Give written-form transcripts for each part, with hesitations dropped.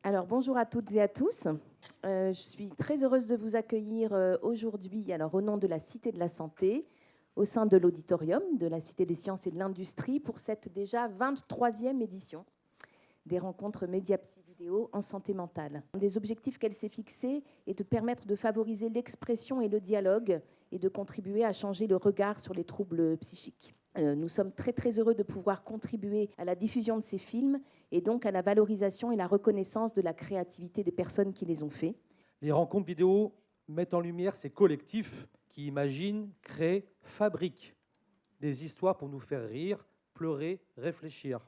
Alors, bonjour à toutes et à tous. Je suis très heureuse de vous accueillir aujourd'hui, au nom de la Cité de la Santé, au sein de l'auditorium de la Cité des Sciences et de l'Industrie, pour cette déjà 23e édition des rencontres Médiapsy Vidéo en santé mentale. Un des objectifs qu'elle s'est fixé est de permettre de favoriser l'expression et le dialogue et de contribuer à changer le regard sur les troubles psychiques. Nous sommes très très heureux de pouvoir contribuer à la diffusion de ces films et donc à la valorisation et la reconnaissance de la créativité des personnes qui les ont faits. Les rencontres vidéo mettent en lumière ces collectifs qui imaginent, créent, fabriquent des histoires pour nous faire rire, pleurer, réfléchir.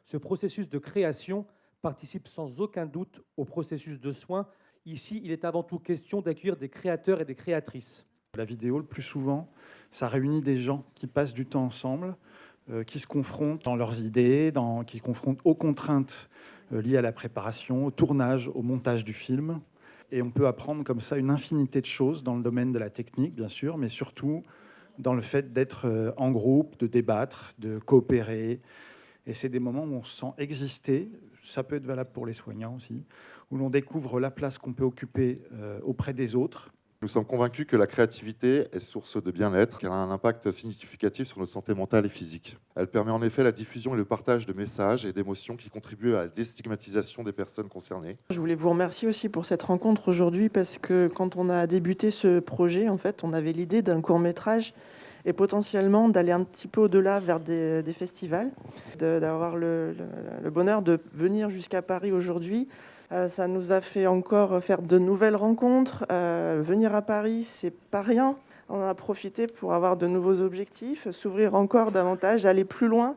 Ce processus de création participe sans aucun doute au processus de soin. Ici, il est avant tout question d'accueillir des créateurs et des créatrices. La vidéo, le plus souvent, ça réunit des gens qui passent du temps ensemble, qui se confrontent dans leurs idées, qui se confrontent aux contraintes liées à la préparation, au tournage, au montage du film. Et on peut apprendre comme ça une infinité de choses dans le domaine de la technique, bien sûr, mais surtout dans le fait d'être en groupe, de débattre, de coopérer. Et c'est des moments où on se sent exister, ça peut être valable pour les soignants aussi, où l'on découvre la place qu'on peut occuper auprès des autres. Nous sommes convaincus que la créativité est source de bien-être, qu'elle a un impact significatif sur notre santé mentale et physique. Elle permet en effet la diffusion et le partage de messages et d'émotions qui contribuent à la déstigmatisation des personnes concernées. Je voulais vous remercier aussi pour cette rencontre aujourd'hui parce que quand on a débuté ce projet, en fait, on avait l'idée d'un court-métrage et potentiellement d'aller un petit peu au-delà vers des festivals, d'avoir le bonheur de venir jusqu'à Paris aujourd'hui. Ça nous a fait encore faire de nouvelles rencontres. Venir à Paris, c'est pas rien. On en a profité pour avoir de nouveaux objectifs, s'ouvrir encore davantage, aller plus loin.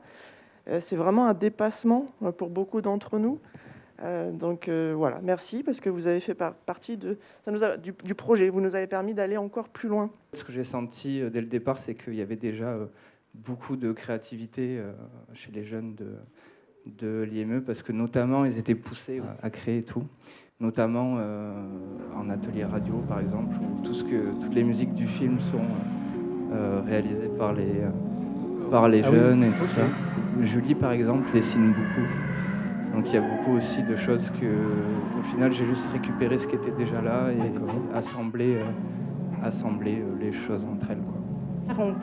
C'est vraiment un dépassement pour beaucoup d'entre nous. Donc voilà, merci parce que vous avez fait partie du projet. Vous nous avez permis d'aller encore plus loin. Ce que j'ai senti dès le départ, c'est qu'il y avait déjà beaucoup de créativité chez les jeunes de l'IME, parce que notamment ils étaient poussés à créer tout, notamment en atelier radio par exemple, où toutes les musiques du film sont réalisées par les jeunes et tout ça. Julie par exemple dessine beaucoup, donc il y a beaucoup aussi de choses que au final j'ai juste récupéré ce qui était déjà là et assembler les choses entre elles, quoi. On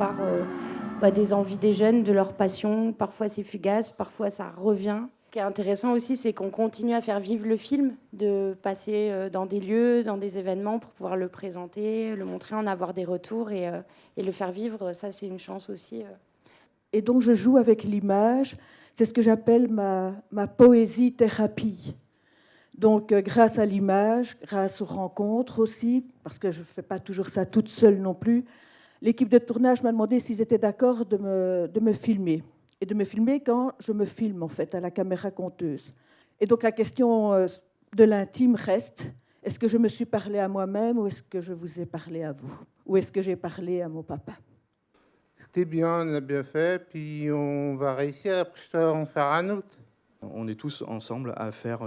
part des envies des jeunes, de leur passion. Parfois c'est fugace, parfois ça revient. Ce qui est intéressant aussi, c'est qu'on continue à faire vivre le film, de passer dans des lieux, dans des événements pour pouvoir le présenter, le montrer, en avoir des retours et le faire vivre. Ça, c'est une chance aussi. Et donc je joue avec l'image. C'est ce que j'appelle ma poésie-thérapie. Donc grâce à l'image, grâce aux rencontres aussi, parce que je ne fais pas toujours ça toute seule non plus, l'équipe de tournage m'a demandé s'ils étaient d'accord de me filmer. Et de me filmer quand je me filme, en fait, à la caméra compteuse. Et donc la question de l'intime reste, est-ce que je me suis parlé à moi-même ou est-ce que je vous ai parlé à vous? Ou est-ce que j'ai parlé à mon papa? C'était bien, on a bien fait, puis on va réussir après en faire un autre. On est tous ensemble à faire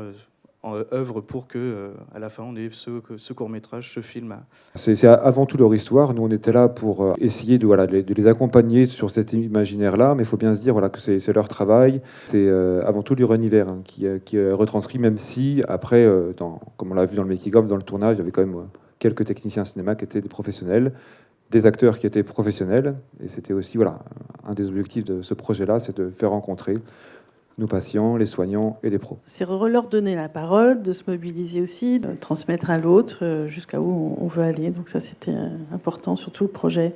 œuvre pour que, à la fin, on ait ce court-métrage, ce film. C'est avant tout leur histoire. Nous, on était là pour essayer de les accompagner sur cet imaginaire-là, mais il faut bien se dire que c'est leur travail. C'est avant tout leur univers qui est retranscrit, même si, après, comme on l'a vu dans le making-of, dans le tournage, il y avait quand même quelques techniciens cinéma qui étaient des professionnels, des acteurs qui étaient professionnels. Et c'était aussi un des objectifs de ce projet-là, c'est de faire rencontrer nos patients, les soignants et les pros. C'est leur donner la parole, de se mobiliser aussi, de transmettre à l'autre jusqu'à où on veut aller. Donc ça, c'était important sur tout le projet.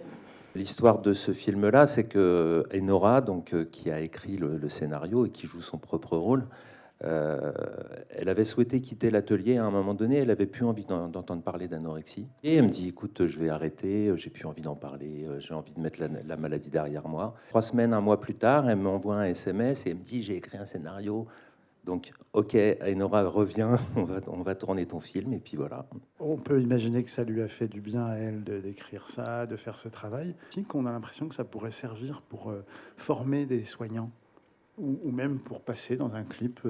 L'histoire de ce film-là, c'est que Enora, qui a écrit le scénario et qui joue son propre rôle, elle avait souhaité quitter l'atelier à un moment donné. Elle avait plus envie d'entendre parler d'anorexie. Et elle me dit, écoute, je vais arrêter, j'ai plus envie d'en parler, j'ai envie de mettre la maladie derrière moi. 3 semaines, un mois plus tard, elle m'envoie un SMS et elle me dit, j'ai écrit un scénario. Donc, ok, Enora, reviens, on va tourner ton film, et puis voilà. On peut imaginer que ça lui a fait du bien à elle d'écrire ça, de faire ce travail. On a l'impression que ça pourrait servir pour former des soignants, ou même pour passer dans un clip,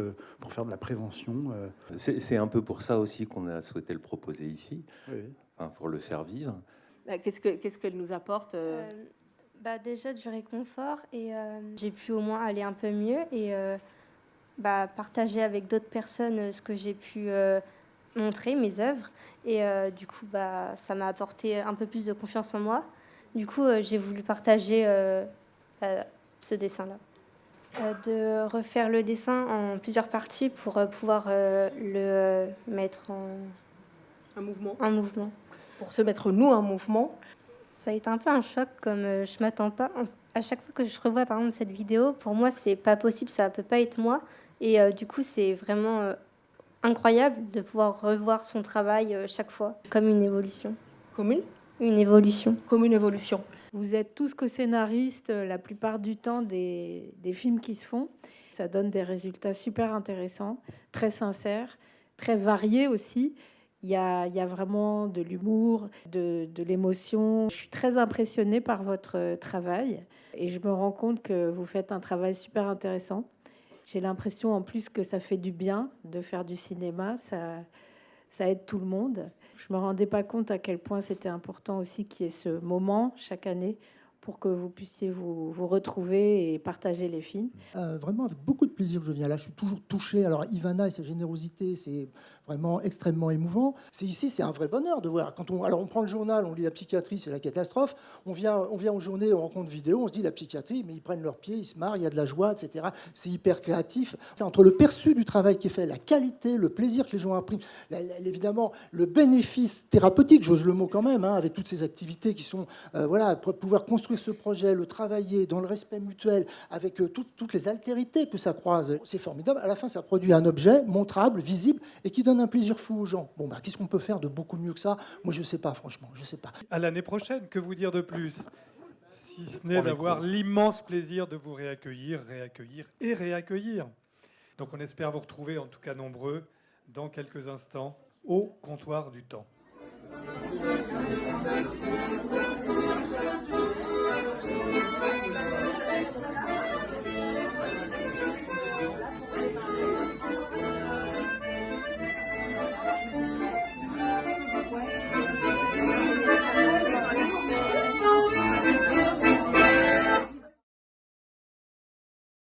pour faire de la prévention. C'est un peu pour ça aussi qu'on a souhaité le proposer ici, oui. Pour le faire vivre. Qu'est-ce qu'elle nous apporte Déjà du réconfort, et j'ai pu au moins aller un peu mieux, et partager avec d'autres personnes ce que j'ai pu montrer, mes œuvres. Et du coup, ça m'a apporté un peu plus de confiance en moi. Du coup, j'ai voulu partager ce dessin-là. De refaire le dessin en plusieurs parties pour pouvoir le mettre Un mouvement. en mouvement. Pour se mettre nous en mouvement. Ça a été un peu un choc, comme je m'attends pas. À chaque fois que je revois par exemple cette vidéo, pour moi c'est pas possible, ça peut pas être moi. Et du coup c'est vraiment incroyable de pouvoir revoir son travail chaque fois, comme une évolution. Comme une évolution. Comme une évolution. Vous êtes tous co-scénaristes la plupart du temps des films qui se font. Ça donne des résultats super intéressants, très sincères, très variés aussi. Il y a vraiment de l'humour, de l'émotion. Je suis très impressionnée par votre travail et je me rends compte que vous faites un travail super intéressant. J'ai l'impression en plus que ça fait du bien de faire du cinéma, ça aide tout le monde. Je ne me rendais pas compte à quel point c'était important aussi qu'il y ait ce moment chaque année pour que vous puissiez vous retrouver et partager les films. Vraiment avec beaucoup de plaisir que je viens là, je suis toujours touché. Alors Ivana et sa générosité, c'est vraiment extrêmement émouvant. C'est un vrai bonheur de voir. Alors on prend le journal, on lit la psychiatrie, c'est la catastrophe. On vient aux journées, on rencontre vidéo, on se dit la psychiatrie, mais ils prennent leurs pieds, ils se marrent, il y a de la joie, etc. C'est hyper créatif. C'est entre le perçu du travail qui est fait, la qualité, le plaisir que les gens impriment, évidemment le bénéfice thérapeutique, j'ose le mot quand même, avec toutes ces activités qui sont, pour pouvoir construire ce projet, le travailler dans le respect mutuel, avec toutes les altérités que ça croise. C'est formidable. À la fin, ça produit un objet montrable, visible, et qui donne un plaisir fou aux gens. Bon, qu'est-ce qu'on peut faire de beaucoup mieux que ça? Moi, je ne sais pas, franchement, je ne sais pas. À l'année prochaine, que vous dire de plus? Si ce n'est d'avoir l'immense plaisir de vous réaccueillir et réaccueillir. Donc on espère vous retrouver, en tout cas nombreux, dans quelques instants, au comptoir du temps.